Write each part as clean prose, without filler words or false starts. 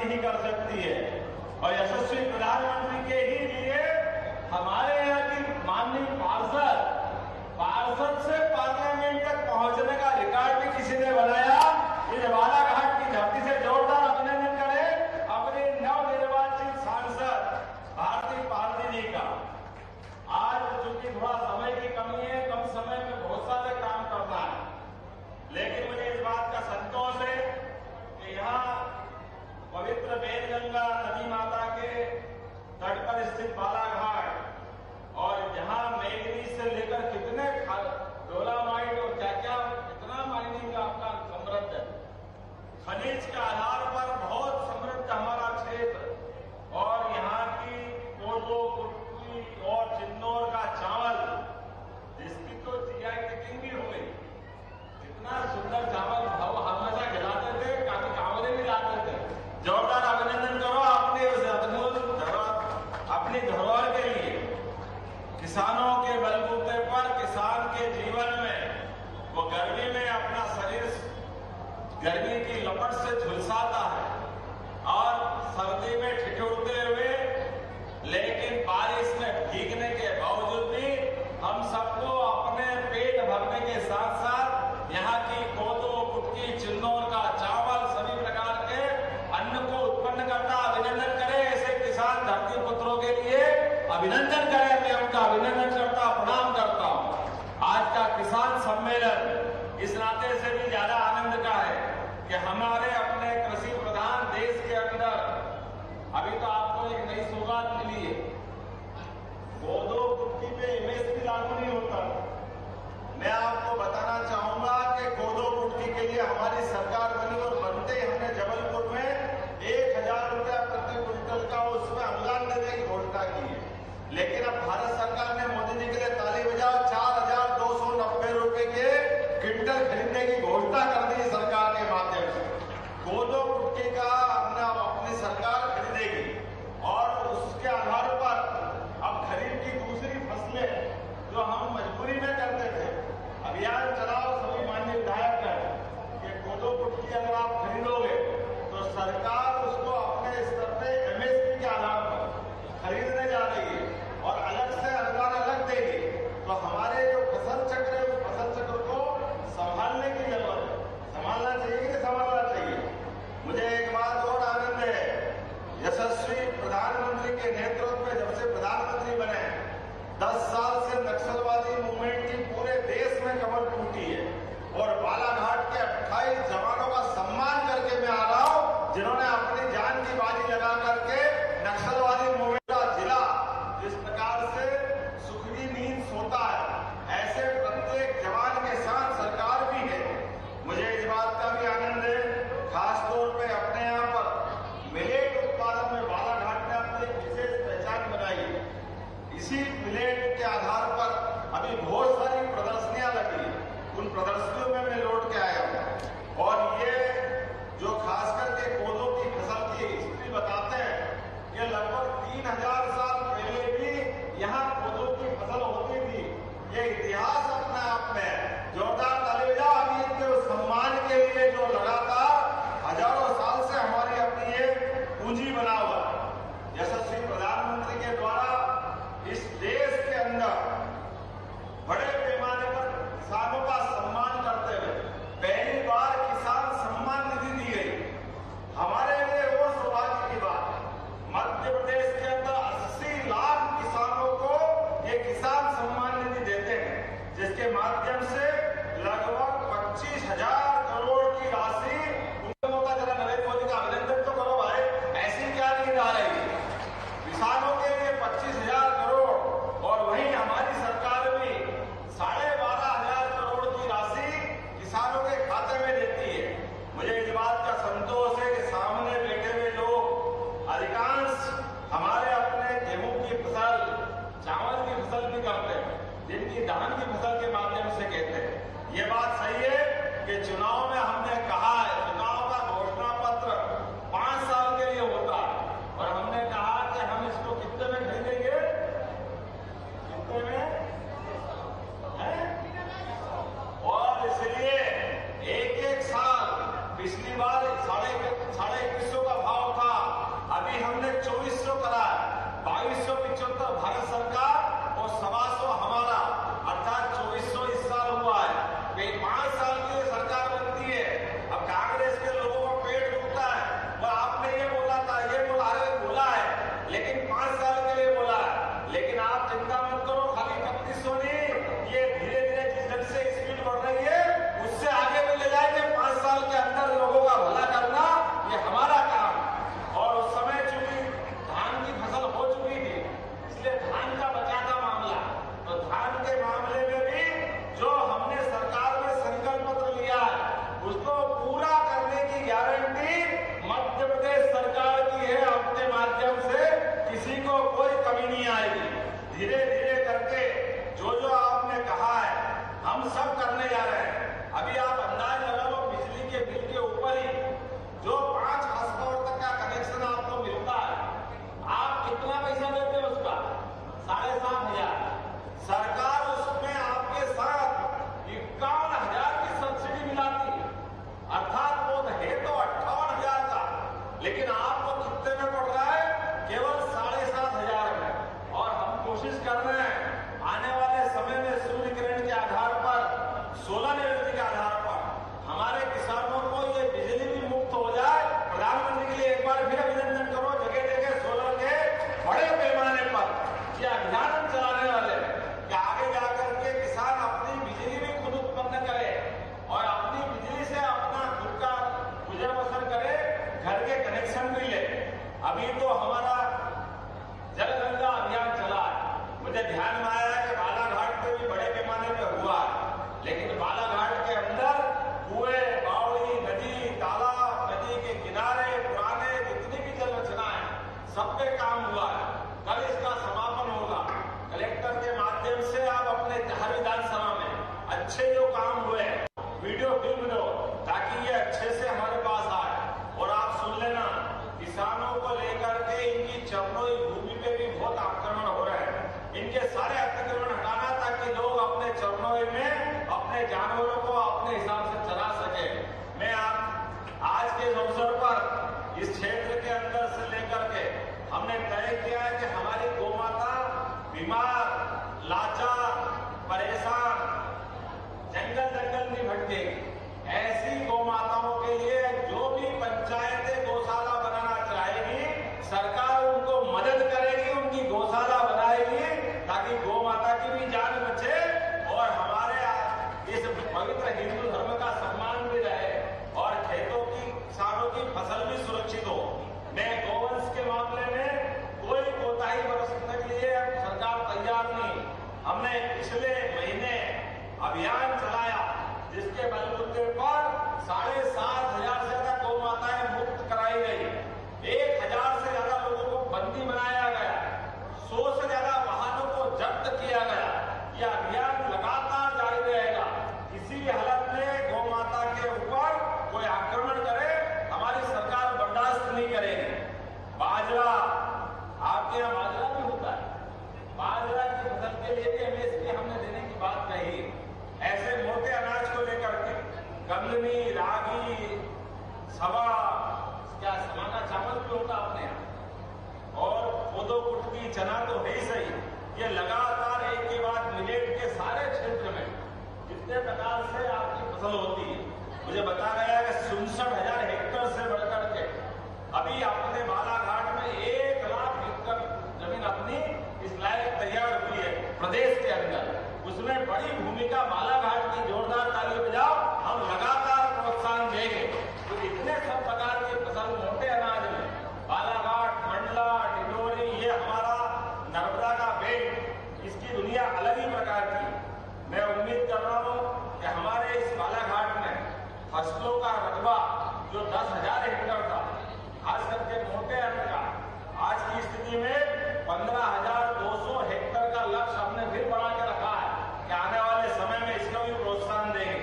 Party ही कर सकती है। और यशस्वी प्रधानमंत्री के ही लिए हमारे यहाँ की माननीय पार्षद से पार्लियामेंट तक पहुंचने का रिकॉर्ड भी किसी ने बनाया। इस बालाघाट की धरती से जोरदार अभिनंदन करें अपने नवनिर्वाचित सांसद भारती पारदी जी का। आज चूंकि थोड़ा समय की कमी है, कम समय में बहुत सारे काम करना है, लेकिन मुझे इस बात का संतोष है कि यहाँ पवित्र वेदगंगा नदी माता के तट पर स्थित बालाघाट और यहाँ मैंगनीज से लेकर कितने डोलामाइट और क्या क्या कितना माइनिंग आपका समृद्ध है, खनिज के आधार पर बहुत समृद्ध हमारा क्षेत्र। और यहाँ की कोदो, कुटकी और चिन्नौर का चावल, जिसकी तो जीआई टैगिंग भी हो गई। कितना सुंदर चावल हम हमेशा खिलाते थे, काफी चावल भी लाते थे। जोरदार अभिनंदन करो अपने उस अपनी धरोहर के लिए। किसानों के बलबूते पर किसान के जीवन में वो गर्मी में अपना शरीर गर्मी की लपट से झुलसाता है और सर्दी में ठिठुरते हुए, लेकिन बारिश में भीगने के बावजूद भी हम सबको अपने पेट भरने के साथ साथ यहाँ की कोदो, कुटकी, चिन्नौर का चावल, सभी प्रकार के अन्न को उत्पन्न करता। अभिनंदन करें ऐसे किसान धरती पुत्रों के लिए, अभिनंदन करें। मैं उनका अभिनंदन करता, प्रणाम करता हूं। आज का किसान सम्मेलन इस नाते से भी ज्यादा आनंद का है कि हमारे अपने कृषि प्रधान देश के अंदर अभी तो आपको एक नई सौगात मिली है। कोदो, कुटकी पे एमएसपी लागू नहीं होता। मैं आपको बताना चाहूंगा कि कोदो, कुटकी के लिए हमारी सरकार बनी और बनते हमने जबलपुर में 1000 रुपया प्रति क्विंटल का उसमें अनुदान देने की घोषणा की है। लेकिन अब भारत सरकार ने मोदी जी के लिए ताली बजाओ 4290 रुपए के क्विंटल खरीदने की घोषणा कर दी सरकार के माध्यम से। कोदो, कुटकी का अपनी सरकार खरीदेगी और उसके आधार पर अब खरीद की दूसरी फसलें जो हम मजबूरी में करते थे, अभियान चलाओ सभी माननीय विधायक है कि कोदो, कुटकी अगर आप खरीदोगे तो सरकार उसको अपने स्तर पे एमएसपी के आधार पर खरीदने जा रही है और अलग से अनुदान अलग देगी। तो हमारे जो फसल चक्र है उस फसल चक्र को संभालने की जरूरत है। संभालना चाहिए कि संभालना चाहिए। मुझे एक बात और आनंद है, यशस्वी प्रधानमंत्री के नेतृत्व में जब से प्रधानमंत्री बने 10 साल से नक्सलवादी मूवमेंट की पूरे देश में कमर टूटी है और बालाघाट के 28 जवानों का सम्मान करके मैं आ रहा हूं, जिन्होंने अपनी जान की बाजी लगा करके नक्सलवादी मूवमेंट का जिला जिस प्रकार से सुख की नींद सोता है, ऐसे प्रत्येक जवान के साथ सरकार भी है। मुझे इस बात का भी आनंद है, खासतौर पे अपने यहाँ पर मिलेट उत्पादन में बालाघाट ने अपनी विशेष पहचान बनाई है। इसी मिलेट के आधार पर अभी बहुत सारी प्रदर्शनियां लगी है, उन प्रदर्शनियों में मैं लौट के आया हूं। और ये जो खास करके कोदो की फसल की हिस्ट्री बताते हैं, ये लगभग 3000 साल पहले भी यहाँ कोदो की फसल होती थी। ये इतिहास अपने आप में जोरदार ताली बजाओ अभी इनके सम्मान के लिए जो लगातार हजारों साल से हमारी अपनी ये पूंजी बना हुआ है। यशस्वी प्रधानमंत्री के द्वारा इस देश के अंदर बड़े पैमाने पर किसानों का सम्मान करते हुए पहली बार किसान सम्मान निधि दी गई। हमारे लिए वो सौभाग्य की बात है, मध्य प्रदेश के अंदर 80 लाख किसानों को ये किसान सम्मान निधि देते हैं, जिसके माध्यम से लगभग 25,000 करोड़ की राशि जरा नरेंद्र मोदी का अभिनंदन तो करो भाई, ऐसी क्या नींद आ रही है किसानों के लिए 25,000 करोड़। और वहीं हमारी सरकार भी 12,500 करोड़ की राशि किसानों के खाते में देती है। मुझे इस बात का संतोष है कि सामने बैठे हुए लोग अधिकांश हमारे अपने गेहूं की फसल, चावल की फसल भी करते हैं, जिनकी धान की फसल के माध्यम से कहते हैं। ये बात सही है कि चुनाव में हमने कहा है, चुनाव का घोषणा पत्र 5 साल के लिए होता है और हमने कहा कि हम इसको कितने में खरीदेंगे, कितने में है? और इसलिए एक साल, पिछली बार 21,500 का भाव था, किसी को कोई कमी नहीं आएगी। धीरे धीरे करके जो जो आपने कहा है हम सब करने जा रहे हैं। अभी आप अंदाज लगा लो, बिजली के बिल के ऊपर ही जो 5 हॉर्स तक का कनेक्शन आपको मिलता है, आप कितना पैसा देते हो उसका? 7,500। सरकार उसमें आपके साथ 51,000 की सब्सिडी मिलाती है, अर्थात वो है तो 58,000 का, लेकिन आपको कितने में पड़ रहा है? केवल 7,500 में। और हम कोशिश कर रहे हैं आने वाले समय में सूर्य किरण के आधार पर, सोलर एनर्जी के आधार पर हमारे किसानों को ये बिजली भी मुफ्त हो जाए। प्रधानमंत्री के लिए एक बार फिर अभिनंदन करो। जगह जगह सोलर के बड़े पैमाने पर ये अभियान हम चलाने वाले हैं कि आगे जाकर के किसान अपनी बिजली भी खुद उत्पन्न करे और अपनी बिजली से अपना खुद का गुजर बसर करे, घर के कनेक्शन भी ले। अभी तो हमारा जल गंगा अभियान चला है। मुझे ध्यान में आया कि बालाघाट पे भी बड़े पैमाने पर हुआ है, लेकिन बालाघाट के अंदर कुएं, बावड़ी, नदी, तालाब, नदी के किनारे पुराने जितनी भी जल रचना है सब पे काम हुआ है। कल इसका समापन होगा। कलेक्टर के माध्यम से आप अपने हर विधानसभा में अच्छे जो काम हुए वीडियो फिल्म दो, ताकि ये अच्छे से हमारे पास आए। और आप सुन लेना, किसानों को लेकर के इनकी चरणोई भूमि पे भी बहुत आक्रमण हो रहे हैं। इनके सारे अतिक्रमण हटाना, ताकि लोग अपने चरणोई में अपने जानवरों को अपने हिसाब से चरा सके। मैं आज के अवसर पर इस क्षेत्र के अंदर से लेकर के हमने तय किया है कि हमारी गौमाता बीमार, लाचार, परेशान, जंगल जंगल नहीं भटकेगी। ऐसी गौमाताओं के लिए जो भी पंचायतें गौशाला बनाना चाहेगी, सरकार उनको मदद करेगी, उनकी गौशाला बनाएगी, ताकि गौ माता की भी जान बचे और हमारे इस पवित्र हिंदू धर्म का सम्मान भी रहे और खेतों की, किसानों की फसल भी सुरक्षित हो। मैं गौवंश के मामले में कोई कोताही बरतने के लिए सरकार तैयार नहीं। हमने पिछले महीने अभियान चलाया, जिसके बलबूते पर 7,500 से ज्यादा गौ माताएं मुक्त कराई गई। 1,000 से ज्यादा लोगों को बंदी बनाया गया। 100 से ज्यादा वाहनों को जब्त किया गया। यह अभियान लगातार जारी रहेगा। किसी भी हालत में गौ माता के ऊपर कोई आक्रमण करे, हमारी सरकार बर्दाश्त नहीं करेगी। बाजरा, आपके यहाँ बाजरा भी होता है। बाजरा की फसल के लिए भी एमएसपी हमने देने की बात कही। ऐसे मोटे अनाज को लेकर के कंगनी, रागी, सवा, क्या समाना चावल भी होता अपने यहाँ, और कोदो, कुटकी, चना तो है ही सही। ये लगातार एक के बाद मिलेट के सारे क्षेत्र में जितने प्रकार से आपकी फसल होती है, मुझे बताया गया कि 67,000 हेक्टेयर से बढ़कर के अभी अपने बालाघाट में 1 लाख हेक्टेयर जमीन अपनी इस लायक तैयार हुई है प्रदेश के अंदर। उसमें बड़ी भूमिका बालाघाट की। जोरदार ताली बजाओ। हम लगातार प्रोत्साहन देंगे। तो इतने सब प्रकार की फसल मोटे अनाज में बालाघाट, मंडला, डिंडोरी, ये हमारा नर्मदा का बेल्ट, इसकी दुनिया अलग ही प्रकार की। मैं उम्मीद कर रहा हूँ कि हमारे इस बालाघाट में फसलों का रकबा जो 10,000 हेक्टेयर था, खास करके मोटे अन्न का, आज की स्थिति में 15,200 हेक्टेयर का लक्ष्य हमने फिर बढ़ा के रखा है कि आने वाले समय में इसको भी प्रोत्साहन देंगे।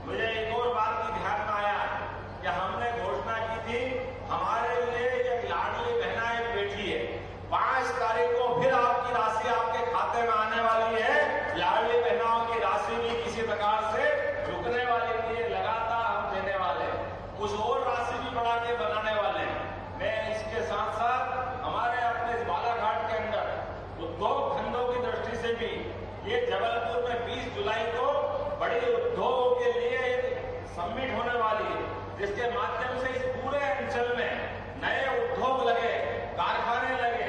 मुझे एक और बात की ध्यान में आया कि हमने घोषणा की थी, हमारे लिए एक लाडली बहना एक बेटी है। 5 तारीख को फिर आपकी राशि आपके खाते में आने वाली है। लाडली बहनाओं की राशि भी किसी प्रकार से रुकने वाली नहीं है, लगातार हम देने वाले हैं। कुछ और राशि भी बढ़ा के बनाने वाले हैं। मैं इसके साथ साथ हमारे अपने बालाघाट के अंदर उद्योग धंधों की दृष्टि से भी ये जबलपुर में 20 जुलाई को बड़ी उद्योगों के लिए एक समिट होने वाली है, जिसके माध्यम से इस पूरे अंचल में नए उद्योग लगे, कारखाने लगे,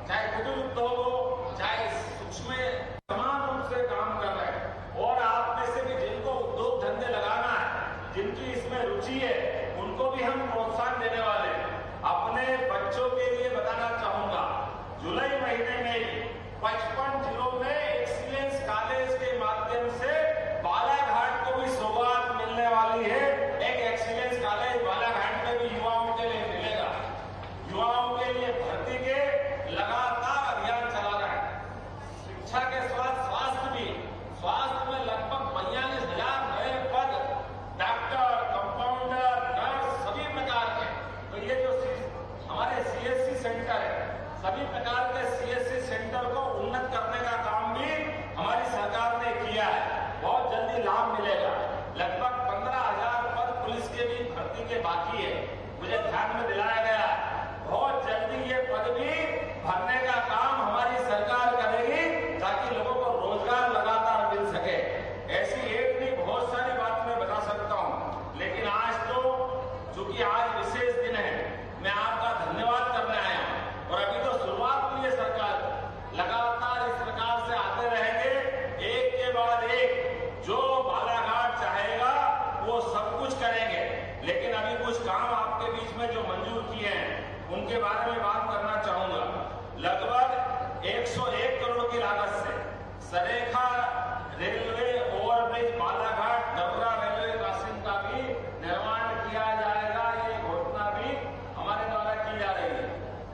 चाहे कुटीर उद्योग हो, चाहे सूक्ष्म, समान रूप से काम कर रहे हैं। और आप में से भी जिनको उद्योग धंधे लगाना है, जिनकी इसमें रुचि है, उनको भी हम प्रोत्साहन देने वाले हैं। अपने बच्चों के लिए बताना चाहूंगा, जुलाई महीने में ही 55 जिलों में एक्सीलेंस कॉलेज के माध्यम से बालाघाट को भी सौगात मिलने वाली है। एक एक्सीलेंस कॉलेज बालाघाट में भी युवाओं के लिए मिलेगा। युवाओं के लिए भर्ती के जल्दी लाभ मिलेगा। लगभग 15,000 पद पुलिस के भी भर्ती के बाकी है, मुझे ध्यान में दिलाया गया। बहुत जल्दी ये पद भी भरने का काम हमारी सरकार करेगी ताकि लोगों को रोजगार लगातार मिल सके। ऐसी एक नहीं बहुत सारी बात मैं बता सकता हूं, लेकिन आज तो चूंकि आज विशेष दिन है, मैं आपका धन्यवाद करने आया हूं। और अभी तो शुरुआत हुई है सरकार, लगातार इस प्रकार से आते रहेंगे, एक के बाद एक जो बालाघाट चाहेगा वो सब कुछ करेंगे। लेकिन अभी कुछ काम आपके बीच में जो मंजूर किए हैं उनके बारे में बात करना चाहूंगा। लगभग 101 करोड़ की लागत से सरेखा railway overbridge Balaghat Dabra railway crossing का भी निर्माण किया जाएगा। ये घोषणा भी हमारे द्वारा की जा रही है।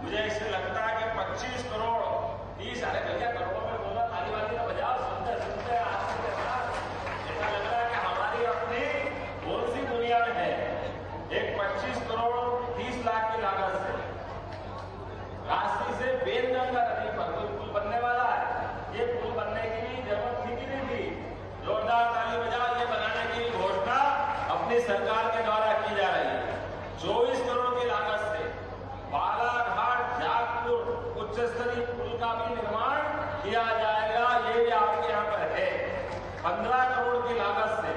मुझे इससे लगता है कि 25 करोड़ 30 अरे भैया करोड़ों में बोला, ताली वाली का बजाओ, सुनते सुनते आपके साथ ऐसा लग रहा है कि हमारी अपनी कौन सी दुनिया में है। एक 25 करोड़ 30 लाख की लागत से राशि से बेलगंगा नदी पर कोई पुल बनने वाला है। ये पुल बनने की भी जरूरत थी कि नहीं थी? जोरदार ताली बजाओ। ये बनाने की घोषणा अपनी सरकार के द्वारा की जा रही है। 24 करोड़ की लागत से बालाघाट जागपुर उच्च स्तरीय पुल का भी निर्माण किया जाएगा। ये भी आपके यहाँ पर है। 15 करोड़ की लागत से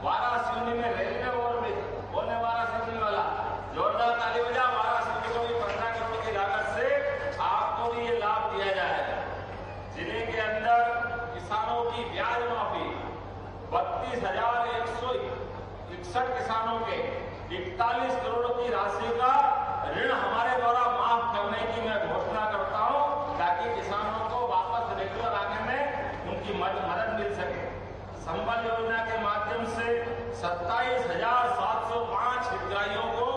वाराणसी में रेलवे ओवरब्रिज होने वाराणसी वाला, जोरदार ताली बजा। वाराणसी को भी 15 करोड़ की लागत से आपको भी ये लाभ दिया जाएगा। जिले के अंदर किसानों की ब्याज माफी 32,161 किसानों के 41 करोड़ की राशि का ऋण हमारे द्वारा माफ करने की मैं घोषणा करता हूं, ताकि किसानों को वापस रेगुलर आने में उनकी मदद मिल सके। संबल योजना के माध्यम से 27,705 हितग्राहियों को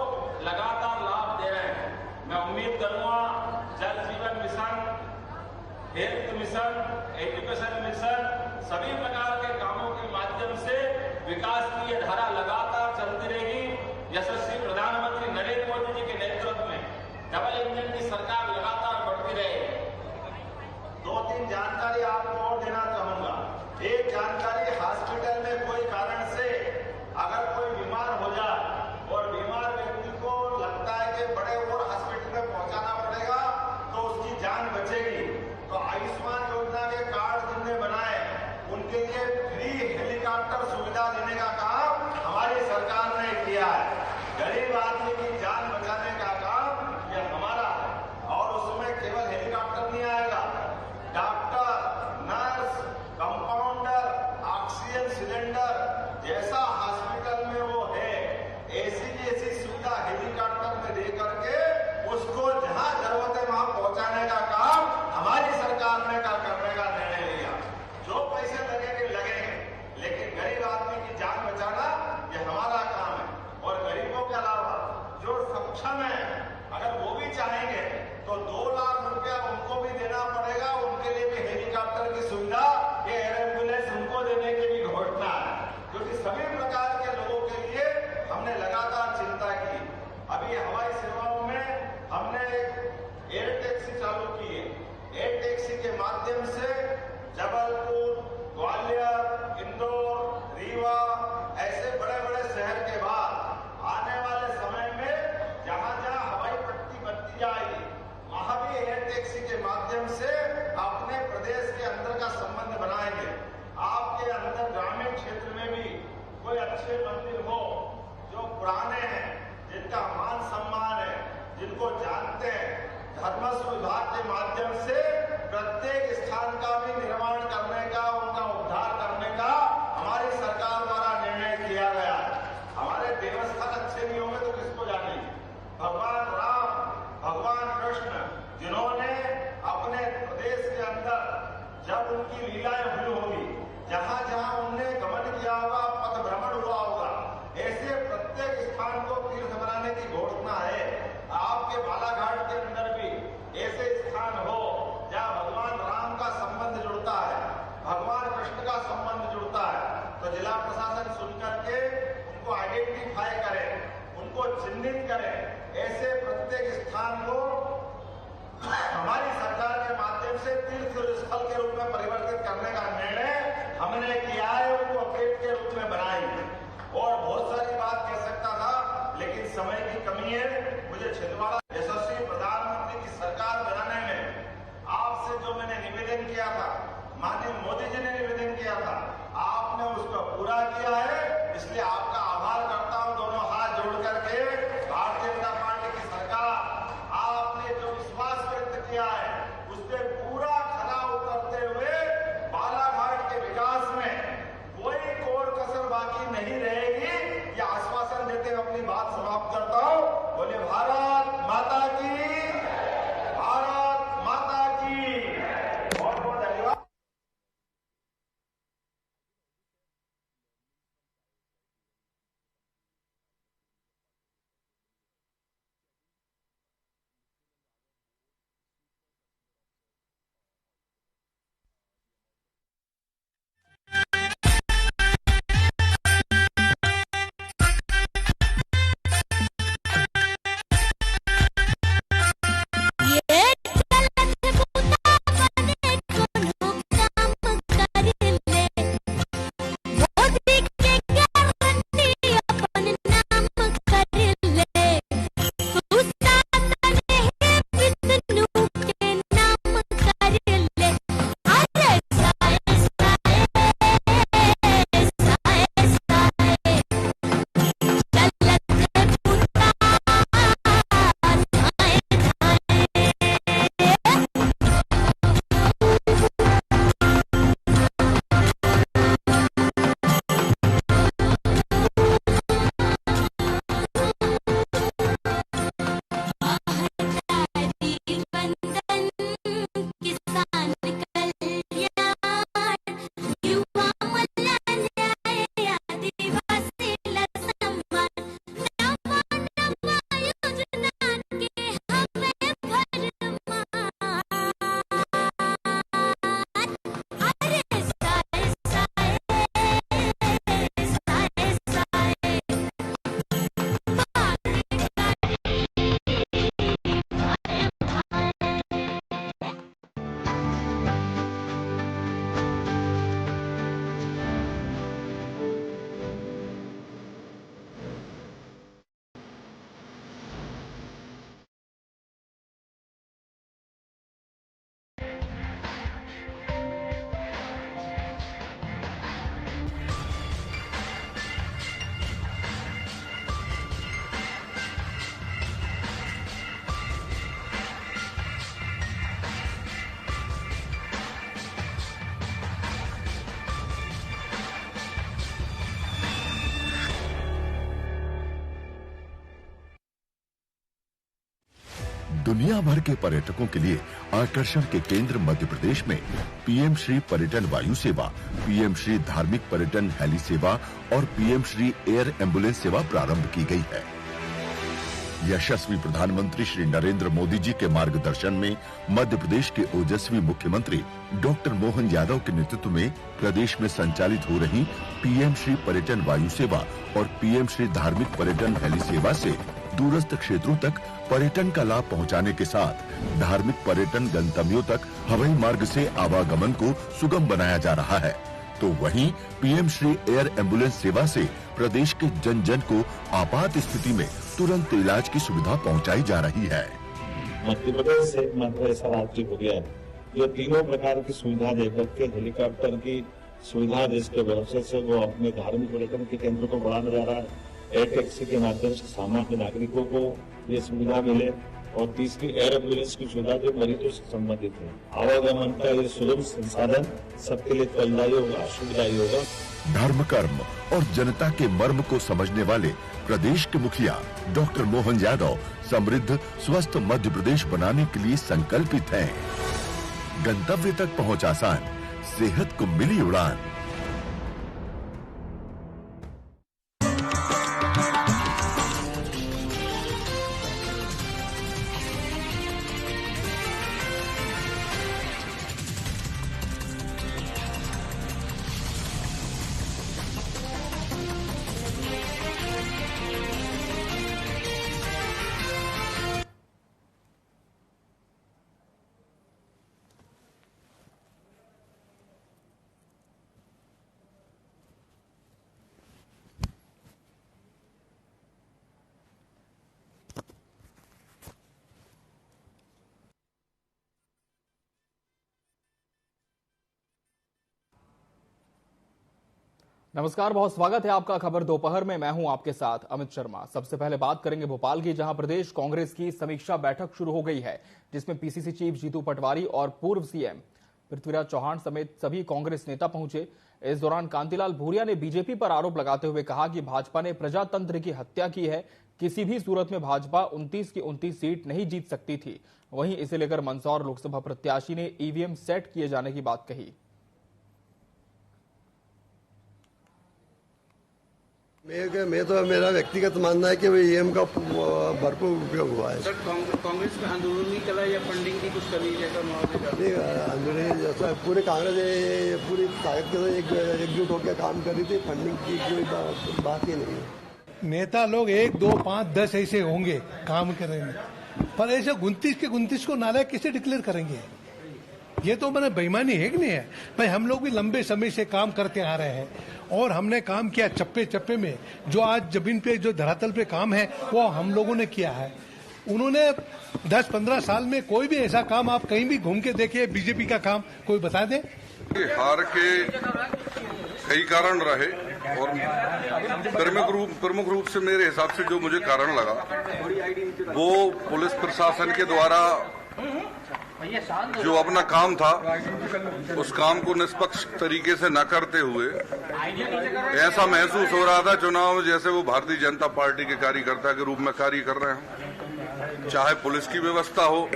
लगातार लाभ दे रहे हैं। मैं उम्मीद करूंगा जल जीवन mission, health mission, education mission, सभी प्रकार के कामों के माध्यम से विकास की ये धारा लगातार चलती रहेगी। यशस्वी प्रधानमंत्री नरेंद्र मोदी जी के नेतृत्व में डबल इंजन की सरकार लगातार बढ़ती रहे। 2-3 जानकारी आपको और देना चाहूंगा। एक जानकारी, हॉस्पिटल में कोई कारण से अगर कोई बीमार हो जाए और बीमार व्यक्ति को लगता है कि बड़े और हॉस्पिटल में पहुंचाना पड़ेगा तो उसकी जान बचेगी, तो आयुष्मान योजना के कार्ड जिनने बनाए उनके लिए फ्री हेलीकॉप्टर सुविधा देने का काम हमारी सरकार ने किया है। गरीब आदमी की जान बचाने का काम ये हमारा है। और उसमें केवल हेलीकॉप्टर नहीं आएगा, doctor, nurse, compounder, oxygen cylinder जैसा हॉस्पिटल में वो है, ऐसी की ऐसी सुविधा हेलीकॉप्टर में दे करके उसको जहां जरूरत है वहां पहुंचाने का काम हमारी सरकार ने करने का निर्णय लिया। जो पैसे लगेंगे लगेंगे, लेकिन गरीब आदमी की जान बचाना ये हमारा काम है। और गरीबों के अलावा जो सक्षम है, अगर वो भी चाहेंगे तो 2 लाख रुपया उनको भी देना पड़ेगा। उनके लिए भी हेलीकॉप्टर की सुविधा, ये एयर एम्बुलेंस उनको देने की भी घोषणा है, क्योंकि सभी प्रकार के लोगों के लिए हमने लगातार चिंता की। अभी हवाई सेवाओं में हमने एयर टैक्सी चालू की है। एयर टैक्सी के माध्यम से जबलपुर, ग्वालियर, इंदौर, रीवा ऐसे बड़े बड़े शहर के बाद आने वाले समय में जहां जहां हवाई पट्टी बनती जाएगी वहां भी एयर टैक्सी के माध्यम से अपने प्रदेश के अंदर का संबंध बनाएंगे। आपके अंदर ग्रामीण क्षेत्र में भी कोई अच्छे मंदिर हो जो पुराने हैं, जिनका मान सम्मान है, जिनको जानते हैं, धर्मस्व विभाग के माध्यम से प्रत्येक स्थान का भी निर्माण करने का, उनका उद्धार करने का हमारी सरकार द्वारा निर्णय किया गया है। हमारे देवस्थान अच्छे नहीं होंगे तो किसको जानेंगे? भगवान राम, भगवान कृष्ण, जिन्होंने अपने प्रदेश के अंदर जब उनकी लीलाएं हुई होगी, जहां जहां उनने गमन किया होगा, पथ भ्रमण हुआ होगा, ऐसे प्रत्येक स्थान को तीर्थ बनाने की घोषणा है। आपके बालाघाट के अंदर भी ऐसे स्थान हो जहां भगवान राम का संबंध जुड़ता है, भगवान कृष्ण का संबंध जुड़ता है, तो जिला प्रशासन सुनकर के उनको आइडेंटिफाई करे, उनको चिन्हित करे। ऐसे प्रत्येक स्थान को हमारी सरकार के तीर्थ स्थल के रूप में परिवर्तित करने का निर्णय हमने किया है। उनको अपडेट के सुनिए, मुझे छिंदवाड़ा यशस्वी प्रधानमंत्री की सरकार बनाने में आपसे जो मैंने निवेदन किया था, माननीय मोदी जी ने निवेदन किया था, आपने उसको पूरा किया है। इसलिए आपका आभार करता हूं, दोनों हाथ जोड़ करके। भारतीय जनता पार्टी की सरकार, आपने जो विश्वास व्यक्त किया है उससे पूरा खरा उतरते हुए बालाघाट के विकास में कोई कोर कसर बाकी नहीं रहेगी, ये आश्वासन देते हुए अपनी बात समाप्त करता हूं। बोले भारत माता की, भारत माता की। बहुत बहुत धन्यवाद। दुनिया भर के पर्यटकों के लिए आकर्षण के केंद्र मध्य प्रदेश में पीएम श्री पर्यटन वायु सेवा, पीएम श्री धार्मिक पर्यटन हेली सेवा और पीएम श्री एयर एम्बुलेंस सेवा प्रारंभ की गई है। यशस्वी प्रधानमंत्री श्री नरेंद्र मोदी जी के मार्गदर्शन में मध्य प्रदेश के ओजस्वी मुख्यमंत्री डॉक्टर मोहन यादव के नेतृत्व में प्रदेश में संचालित हो रही पीएम श्री पर्यटन वायु सेवा और पीएम श्री धार्मिक पर्यटन हेली सेवा से दूरस्थ क्षेत्रों तक पर्यटन का लाभ पहुंचाने के साथ धार्मिक पर्यटन गंतव्यों तक हवाई मार्ग से आवागमन को सुगम बनाया जा रहा है। तो वहीं पीएम श्री एयर एम्बुलेंस सेवा से प्रदेश के जन जन को आपात स्थिति में तुरंत इलाज की सुविधा पहुंचाई जा रही है। मध्य प्रदेश से एकमात्र ऐसा राज्य हो गया है जो तीनों प्रकार की सुविधा देकर के हेलीकॉप्टर की सुविधा जिसके भरोसे से वो अपने धार्मिक पर्यटन के केंद्र को बढ़ाने जा रहा है। एयर टैक्सी के माध्यम से सामान्य नागरिकों को ये सुविधा मिले और तीसरी एयर एम्बुलेंस की सुविधा जो मरीजों से संबंधित है। आवागमन का ये सुलभ संसाधन सबके लिए फलदायी होगा, सुविधायी होगा। धर्म कर्म और जनता के मर्म को समझने वाले प्रदेश के मुखिया डॉक्टर मोहन यादव समृद्ध स्वस्थ मध्य प्रदेश बनाने के लिए संकल्पित हैं। गंतव्य तक पहुंच आसान, सेहत को मिली उड़ान। नमस्कार, बहुत स्वागत है आपका खबर दोपहर में। मैं हूं आपके साथ अमित शर्मा। सबसे पहले बात करेंगे भोपाल की, जहां प्रदेश कांग्रेस की समीक्षा बैठक शुरू हो गई है, जिसमें पीसीसी चीफ जीतू पटवारी और पूर्व सीएम पृथ्वीराज चौहान समेत सभी कांग्रेस नेता पहुंचे। इस दौरान कांतिलाल भूरिया ने बीजेपी पर आरोप लगाते हुए कहा कि भाजपा ने प्रजातंत्र की हत्या की है, किसी भी सूरत में भाजपा 29 की 29 सीट नहीं जीत सकती थी। वहीं इसे लेकर मंदसौर लोकसभा प्रत्याशी ने ईवीएम सेट किए जाने की बात कही। मेरा व्यक्तिगत मानना है कि ईवीएम का भरपूर उपयोग हुआ है। सर, कांग्रेस में अंदरूनी कला या फंडिंग की कुछ कमी जैसा नहीं, अंदरूनी जैसा पूरे कांग्रेस पूरी ताकत के साथ एकजुट होकर काम कर रही थी। फंडिंग की कोई बात ही नहीं है। नेता लोग 1, 2, 5, 10 ऐसे होंगे काम करेंगे, पर ऐसे 29 के 29 को नालायक कैसे डिक्लेयर करेंगे? ये तो मैंने बेईमानी है कि नहीं है भाई? हम लोग भी लंबे समय से काम करते आ रहे हैं और हमने काम किया चप्पे चप्पे में। जो आज जमीन पे जो धरातल पे काम है वो हम लोगों ने किया है। उन्होंने 10-15 साल में कोई भी ऐसा काम आप कहीं भी घूम के देखिए बीजेपी का काम कोई बता दे। हार के कई कारण रहे और प्रमुख रूप से मेरे हिसाब से जो मुझे कारण लगा वो पुलिस प्रशासन के द्वारा जो अपना काम था उस काम को निष्पक्ष तरीके से न करते हुए ऐसा महसूस हो रहा था चुनाव में जैसे वो भारतीय जनता पार्टी के कार्यकर्ता के रूप में कार्य कर रहे हैं। चाहे पुलिस की व्यवस्था हो,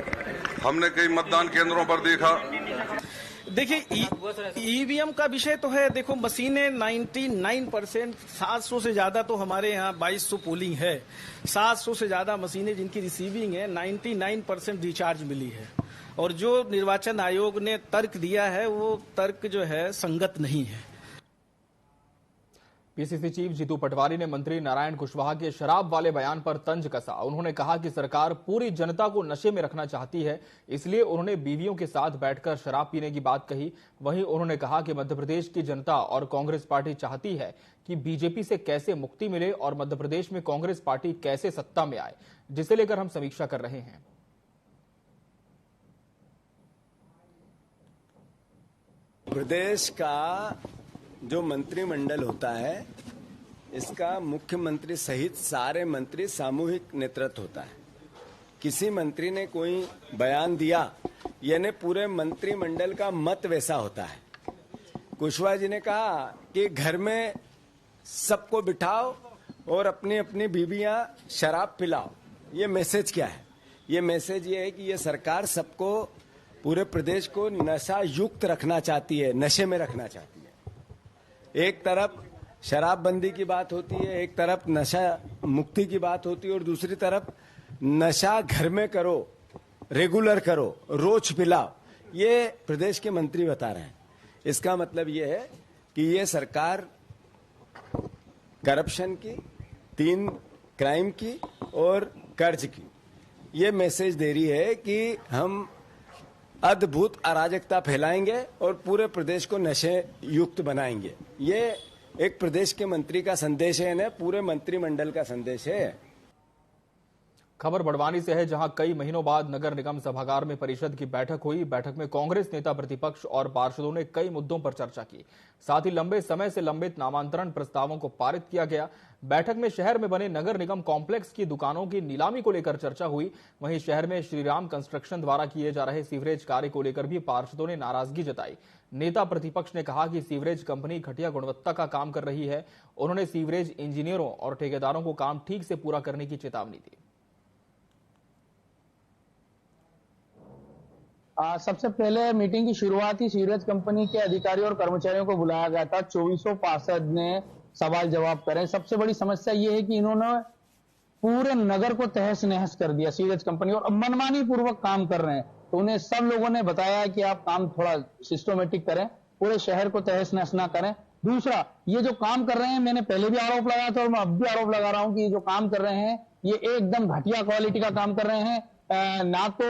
हमने कई मतदान केंद्रों पर देखा। देखिए, ईवीएम का विषय तो है। देखो, मशीनें 99% 700 से ज्यादा तो हमारे यहाँ 2200 पोलिंग है। 700 से ज्यादा मशीनें जिनकी रिसीविंग है, 99% रिचार्ज मिली है। और जो निर्वाचन आयोग ने तर्क दिया है वो तर्क जो है संगत नहीं है। पीसीसी चीफ जीतू पटवारी ने मंत्री नारायण कुशवाहा के शराब वाले बयान पर तंज कसा। उन्होंने कहा कि सरकार पूरी जनता को नशे में रखना चाहती है, इसलिए उन्होंने बीवियों के साथ बैठकर शराब पीने की बात कही। वहीं उन्होंने कहा कि मध्य प्रदेश की जनता और कांग्रेस पार्टी चाहती है कि बीजेपी से कैसे मुक्ति मिले और मध्य प्रदेश में कांग्रेस पार्टी कैसे सत्ता में आए, जिसे लेकर हम समीक्षा कर रहे हैं। प्रदेश का जो मंत्रिमंडल होता है, इसका मुख्यमंत्री सहित सारे मंत्री सामूहिक नेतृत्व होता है। किसी मंत्री ने कोई बयान दिया, यानी पूरे मंत्रिमंडल का मत वैसा होता है। कुशवाहा जी ने कहा कि घर में सबको बिठाओ और अपनी अपनी बीवियां शराब पिलाओ। ये मैसेज क्या है? ये मैसेज ये है कि ये सरकार सबको, पूरे प्रदेश को नशा युक्त रखना चाहती है, नशे में रखना चाहती है। एक तरफ शराबबंदी की बात होती है, एक तरफ नशा मुक्ति की बात होती है और दूसरी तरफ नशा घर में करो, रेगुलर करो, रोज पिलाओ। ये प्रदेश के मंत्री बता रहे हैं। इसका मतलब ये है कि ये सरकार करप्शन की, 3 क्राइम की और कर्ज की ये मैसेज दे रही है कि हम अद्भुत अराजकता फैलाएंगे और पूरे प्रदेश को नशे युक्त बनाएंगे। ये एक प्रदेश के मंत्री का संदेश है, पूरे मंत्रिमंडल का संदेश है। खबर बड़वानी से है, जहां कई महीनों बाद नगर निगम सभागार में परिषद की बैठक हुई। बैठक में कांग्रेस नेता, प्रतिपक्ष और पार्षदों ने कई मुद्दों पर चर्चा की। साथ ही लंबे समय से लंबित नामांतरण प्रस्तावों को पारित किया गया। बैठक में शहर में बने नगर निगम कॉम्प्लेक्स की दुकानों की नीलामी को लेकर चर्चा हुई। वहीं शहर में श्रीराम कंस्ट्रक्शन द्वारा किए जा रहे सीवरेज कार्य को लेकर भी पार्षदों ने नाराजगी जताई। नेता प्रतिपक्ष ने कहा कि सीवरेज कंपनी घटिया गुणवत्ता का काम कर रही है। उन्होंने सीवरेज इंजीनियरों और ठेकेदारों को काम ठीक से पूरा करने की चेतावनी दी। सबसे पहले मीटिंग की शुरुआत ही सीवरेज कंपनी के अधिकारियों और कर्मचारियों को बुलाया गया था। 2400 पार्षद ने सवाल जवाब करे। सबसे बड़ी समस्या ये है कि इन्होंने पूरे नगर को तहस नहस कर दिया सीवरेज कंपनी, और मनमानी पूर्वक काम कर रहे हैं। तो उन्हें सब लोगों ने बताया कि आप काम थोड़ा सिस्टमेटिक करें, पूरे शहर को तहस नहस ना करें। दूसरा, ये जो काम कर रहे हैं, मैंने पहले भी आरोप लगाया था और मैं अब भी आरोप लगा रहा हूं कि ये जो काम कर रहे हैं ये एकदम घटिया क्वालिटी का काम कर रहे हैं। ना तो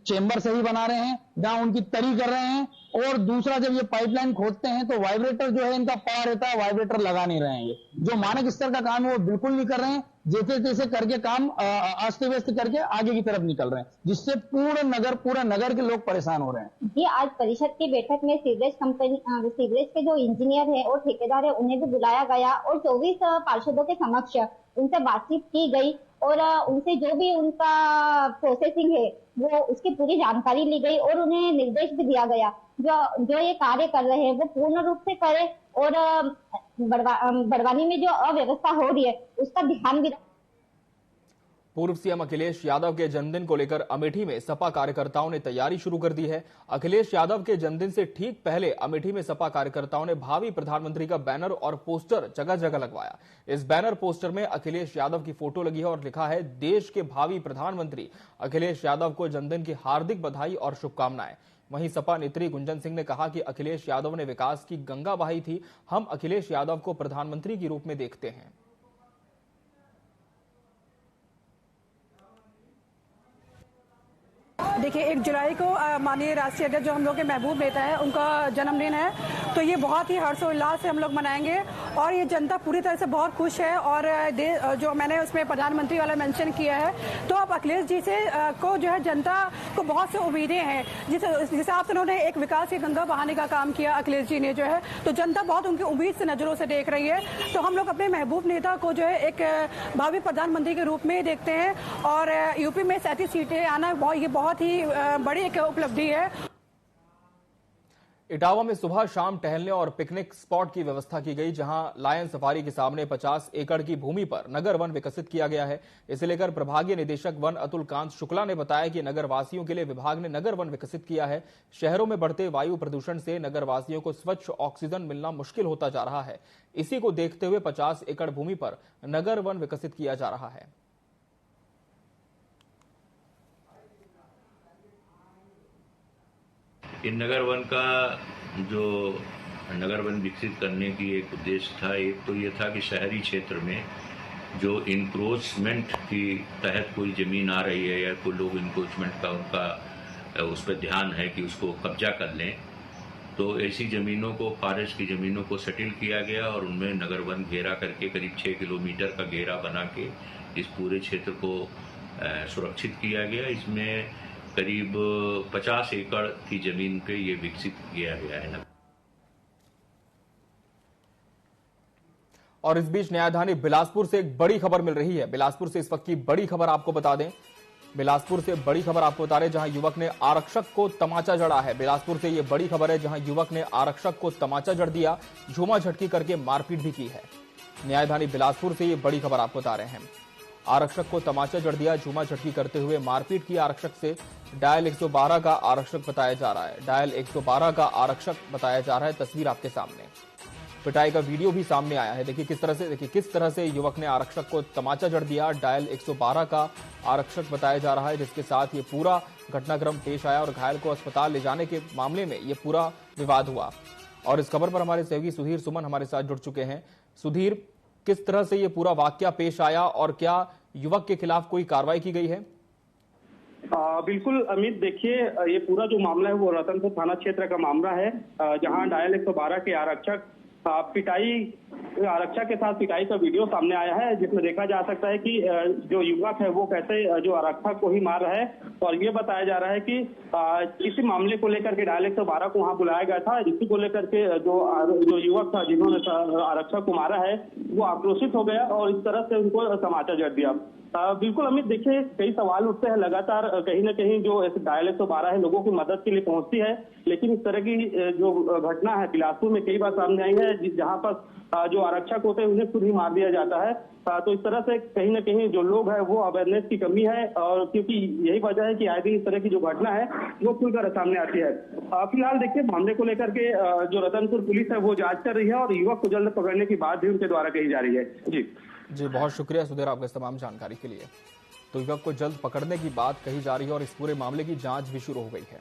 चेंबर सही बना रहे हैं, ना उनकी तरी कर रहे हैं। और दूसरा, जब ये पाइपलाइन खोदते हैं तो वाइब्रेटर जो है इनका पड़ा रहता है, वाइब्रेटर लगा नहीं रहे हैं। ये जो मानक स्तर का काम है वो बिल्कुल नहीं कर रहे हैं। जैसे तैसे करके काम अस्त व्यस्त करके आगे की तरफ निकल रहे हैं, जिससे पूरा नगर के लोग परेशान हो रहे हैं। जी, आज परिषद की बैठक में सीवरेज के जो इंजीनियर है और ठेकेदार है उन्हें भी बुलाया गया और 24 पार्षदों के समक्ष उनसे बातचीत की गई और उनसे जो भी उनका प्रोसेसिंग है वो उसकी पूरी जानकारी ली गई और उन्हें निर्देश भी दिया गया जो ये कार्य कर रहे हैं वो पूर्ण रूप से करें और बड़वानी में जो अव्यवस्था हो रही है उसका ध्यान भी। पूर्व सीएम अखिलेश यादव के जन्मदिन को लेकर अमेठी में सपा कार्यकर्ताओं ने तैयारी शुरू कर दी है। अखिलेश यादव के जन्मदिन से ठीक पहले अमेठी में सपा कार्यकर्ताओं ने भावी प्रधानमंत्री का बैनर और पोस्टर जगह जगह लगवाया। इस बैनर पोस्टर में अखिलेश यादव की फोटो लगी है और लिखा है, देश के भावी प्रधानमंत्री अखिलेश यादव को जन्मदिन की हार्दिक बधाई और शुभकामनाएं। वहीं सपा नेत्री गुंजन सिंह ने कहा कि अखिलेश यादव ने विकास की गंगा बहाई थी, हम अखिलेश यादव को प्रधानमंत्री के रूप में देखते हैं। देखिए 1 जुलाई को माननीय राष्ट्रीय अध्यक्ष जो हम लोग के महबूब नेता है उनका जन्मदिन है, तो ये बहुत ही हर्षोल्लास से हम लोग मनाएंगे और ये जनता पूरी तरह से बहुत खुश है। और जो मैंने उसमें प्रधानमंत्री वाला मेंशन किया है, तो अब अखिलेश जी से को जो है जनता को बहुत से उम्मीदें हैं। जिस हिसाब से उन्होंने एक विकास की गंगा बहाने का काम किया अखिलेश जी ने जो है, तो जनता बहुत उनकी उम्मीद से नजरों से देख रही है। तो हम लोग अपने महबूब नेता को जो है एक भावी प्रधानमंत्री के रूप में देखते हैं और यूपी में 37 सीटें आना ये बहुत ही बड़ी एक उपलब्धि है। इटावा में सुबह शाम टहलने और पिकनिक स्पॉट की व्यवस्था की गई, जहां लायन सफारी के सामने 50 एकड़ की भूमि पर नगर वन विकसित किया गया है। इसे लेकर प्रभागीय निदेशक वन अतुल कांत शुक्ला ने बताया कि नगर वासियों के लिए विभाग ने नगर वन विकसित किया है। शहरों में बढ़ते वायु प्रदूषण से नगर वासियों को स्वच्छ ऑक्सीजन मिलना मुश्किल होता जा रहा है। इसी को देखते हुए 50 एकड़ भूमि पर नगर वन विकसित किया जा रहा है। इन नगर वन का जो नगर वन विकसित करने की एक उद्देश्य था, एक तो ये था कि शहरी क्षेत्र में जो इंक्रोचमेंट की तहत कोई जमीन आ रही है या कोई लोग इंक्रोचमेंट का उनका उस पर ध्यान है कि उसको कब्जा कर लें, तो ऐसी जमीनों को फॉरेस्ट की जमीनों को सेटल किया गया और उनमें नगर वन घेरा करके करीब 6 किलोमीटर का घेरा बना के इस पूरे क्षेत्र को सुरक्षित किया गया। इसमें करीब 50 एकड़ की जमीन पे ये विकसित किया गया है। और इस बीच न्यायधानी बिलासपुर से एक बड़ी खबर मिल रही है। बिलासपुर से इस वक्त की बड़ी खबर आपको बता दें, बिलासपुर से बड़ी खबर आपको बता रहे जहां युवक ने आरक्षक को तमाचा जड़ा है। बिलासपुर से यह बड़ी खबर है जहां युवक ने आरक्षक को तमाचा जड़ दिया, झूमा झटकी करके मारपीट भी की है। न्यायधानी बिलासपुर से यह बड़ी खबर आपको बता रहे हैं। आरक्षक को तमाचा जड़ दिया, झूमा झटकी करते हुए मारपीट की आरक्षक से। डायल 112 का आरक्षक बताया जा रहा है, डायल 112 का आरक्षक बताया जा रहा है। तस्वीर आपके सामने, पिटाई का वीडियो भी सामने आया है। देखिए किस तरह से युवक ने आरक्षक को तमाचा जड़ दिया। डायल 112 का आरक्षक बताया जा रहा है, जिसके साथ ये पूरा घटनाक्रम पेश आया और घायल को अस्पताल ले जाने के मामले में ये पूरा विवाद हुआ। और इस खबर पर हमारे सहयोगी सुधीर सुमन हमारे साथ जुड़ चुके हैं। सुधीर, किस तरह से ये पूरा वाकया पेश आया और क्या युवक के खिलाफ कोई कार्रवाई की गई है? बिल्कुल अमित, देखिए ये पूरा जो मामला है वो रतनपुर थाना क्षेत्र का मामला है, जहां डायल 112 के आरक्षक आरक्षक के साथ पिटाई का वीडियो सामने आया है, जिसमें देखा जा सकता है कि जो युवक है वो कैसे जो आरक्षक को ही मार रहा है। और ये बताया जा रहा है कि इसी मामले को लेकर के डायल 112 को वहां बुलाया गया था। इसी को लेकर के जो युवक था जिन्होंने आरक्षक को मारा है वो आक्रोशित हो गया और इस तरह से उनको तमाचा जड़ दिया। बिल्कुल अमित, देखिए कई सवाल उठते हैं लगातार, कहीं ना कहीं जो डायल 112 है लोगों की मदद के लिए पहुंचती है, लेकिन इस तरह की जो घटना है बिलासपुर में कई बार सामने आई है, जहां पर जो आरक्षक होते हैं उन्हें खुद ही मार दिया जाता है। तो इस तरह से कहीं ना कहीं जो लोग हैं वो अवेयरनेस की कमी है, और क्योंकि यही वजह है कि आए दिन इस तरह की जो घटना है वो खुलकर सामने आती है। फिलहाल देखिए मामले को लेकर के जो रतनपुर पुलिस है वो जांच कर रही है और युवक को जल्द पकड़ने की बात भी उनके द्वारा कही जा रही है। जी बहुत शुक्रिया सुधीर आपके तमाम जानकारी के लिए। तो युवक को जल्द पकड़ने की बात कही जा रही है और इस पूरे मामले की जांच भी शुरू हो गई है।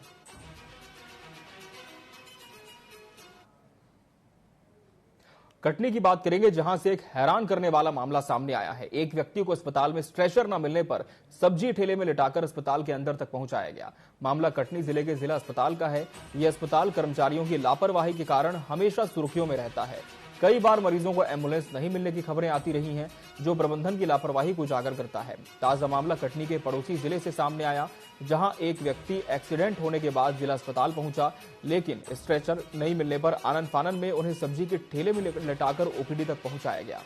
कटनी की बात करेंगे, जहां से एक हैरान करने वाला मामला सामने आया है। एक व्यक्ति को अस्पताल में स्ट्रेचर न मिलने पर सब्जी ठेले में लिटाकर अस्पताल के अंदर तक पहुंचाया गया। मामला कटनी जिले के जिला अस्पताल का है। यह अस्पताल कर्मचारियों की लापरवाही के कारण हमेशा सुर्खियों में रहता है। कई बार मरीजों को एम्बुलेंस नहीं मिलने की खबरें आती रही हैं, जो प्रबंधन की लापरवाही को उजागर करता है। ताजा मामला कटनी के पड़ोसी जिले से सामने आया, जहां एक व्यक्ति एक्सीडेंट होने के बाद जिला अस्पताल पहुंचा, लेकिन स्ट्रेचर नहीं मिलने पर आनन फानन में उन्हें सब्जी के ठेले में लिटाकर ओपीडी तक पहुंचाया गया।